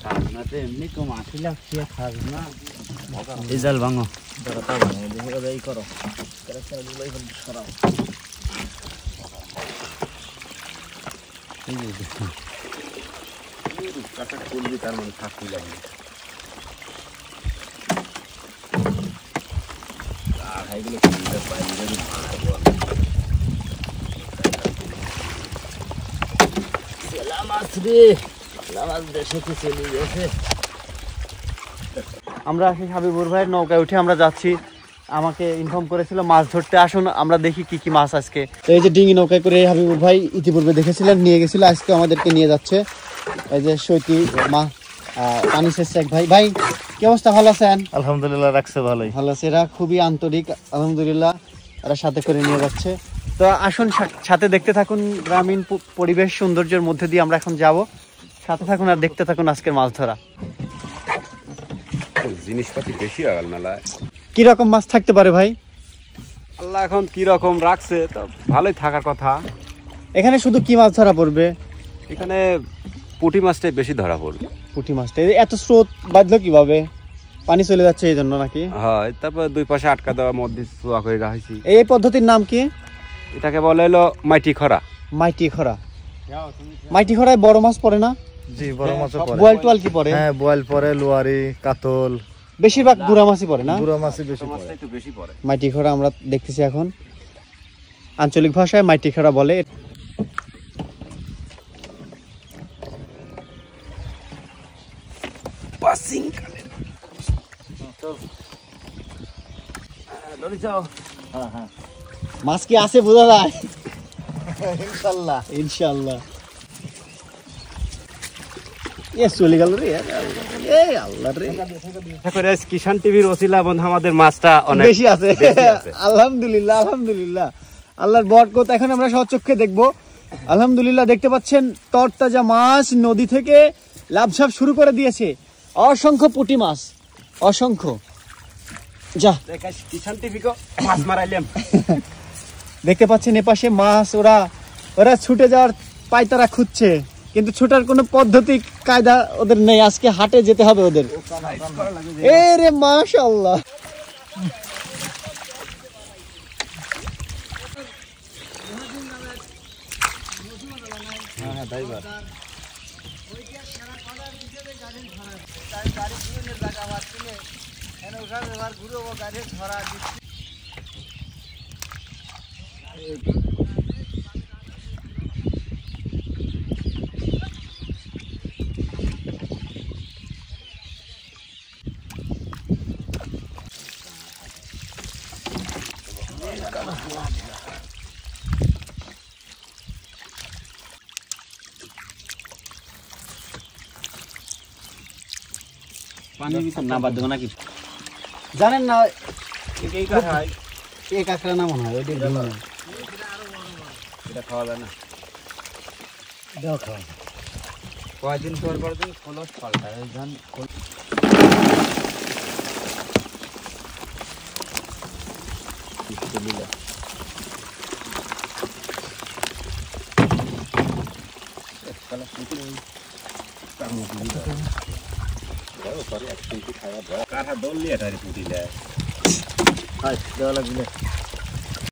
এমনি কম 80 লাখ টাকা খাস না এই জাল ভাঙো দাঁড়াতা ভাঙো দেখে এই করো ক্যারেক্টার গুলোই সরাও এই যে কাটা করবি তার মানে থাকতে লাগবে আর এইগুলো কিনতে পারি যদি ভালো সালামাত রে সালামাত দেশে কি চলে গেছে আমরা আসি হাবিবুর ভাইয়ের নৌকায় উঠে আমরা যাচ্ছি আমাকে ইনফর্ম করেছিল মাছ ধরতে আসুন আমরা দেখি কি কি মাছ আজকে এই যে ডিঙি নৌকায় করে হাবিবুর ভাই ইতিপূর্বে দেখেছিলেন নিয়ে গেছিল আজকে আমাদেরকে নিয়ে যাচ্ছে এই যে সৈতি মা পানি শেখ ভাই ভাই কি অবস্থা ভালো আছেন আলহামদুলিল্লাহ রাখছে ভালোই ভালো আছে এরা খুবই আন্তরিক আলহামদুলিল্লাহ এরা সাথে করে নিয়ে যাচ্ছে তো আসুন সাথে দেখতে থাকুন গ্রামীণ পরিবেশ সৌন্দর্যের মধ্যে দিয়ে আমরা এখন যাব সাথে থাকুন আর দেখতে থাকুন আজকের মাছ ধরা জিনিসপাতি বেশি আগাল মেলায় কি রকম মাছ থাকতে পারে ভাই আল্লাহ এখন কি রকম রাখছে তো ভালোই থাকার কথা এখানে শুধু কি মাছ ধরা পড়বে এখানে পুঁটি মাছটাই বেশি ধরা পড়বে পুঁটি মাছটা এত স্রোত বাঁধলো কিভাবে পানি চলে যাচ্ছে এই জন্য নাকি হয় তারপর দুই পাশে আটকা দেওয়ার মধ্যে চুয়া করে রাখছি এই পদ্ধতির নাম কি এটাকে বলে হলো মাটি খরা মাটি খরা মাটি খরায় বড় মাছ পড়ে না জি বড় মাছও পড়ে বোয়াল টোয়াল কি পড়ে হ্যাঁ বোয়াল পড়ে লোয়ারি কাতল বেশিরভাগ গুড়া মাছই পড়ে না গুড়া মাছই বেশি পড়ে মাছটা একটু বেশি পড়ে মাটি খরা আমরা দেখতেছি এখন আঞ্চলিক ভাষায় মাটি খরা বলে পাসিং কালে তো লরি যাও হ্যাঁ হ্যাঁ মাছ কি আছে বোঝা যায় ইনশাআল্লাহ ইনশাআল্লাহ এ চলে গেল রে এ আল্লাহ রে করে কিষান টিভির ওসিলা বন্ধু আমাদের মাছটা অনেক বেশি আছে আলহামদুলিল্লাহ আলহামদুলিল্লাহ আল্লাহর বরকত এখন আমরা সচক্ষে দেখব আলহামদুলিল্লাহ দেখতে পাচ্ছেন তরতাজা মাছ নদী থেকে লাভঝাপ শুরু করে দিয়েছে অসংখ্য পুঁটি মাছ অসংখ্য যা কিষান টিভিকে মাছ মারাইলাম দেখতে পাচ্ছেন এপাশে মাছ ওরা ছুটে যাওয়ার পায়তারা খুঁজছে কিন্তু ছুটার কোনো পদ্ধতি কায়দা ওদের নেই আজকে হাটে যেতে হবে ওদের এ রে মাশাআল্লাহ পানি ভিতর না বাদ দেবো না কিছু জানেন না এই কাঁকড়া না মনে হয় এটা খাওয়া যায় না দাও খাওয়া কয়দিন পর দিন খোলস পাল্টায় ধান দেওয়া লাগবে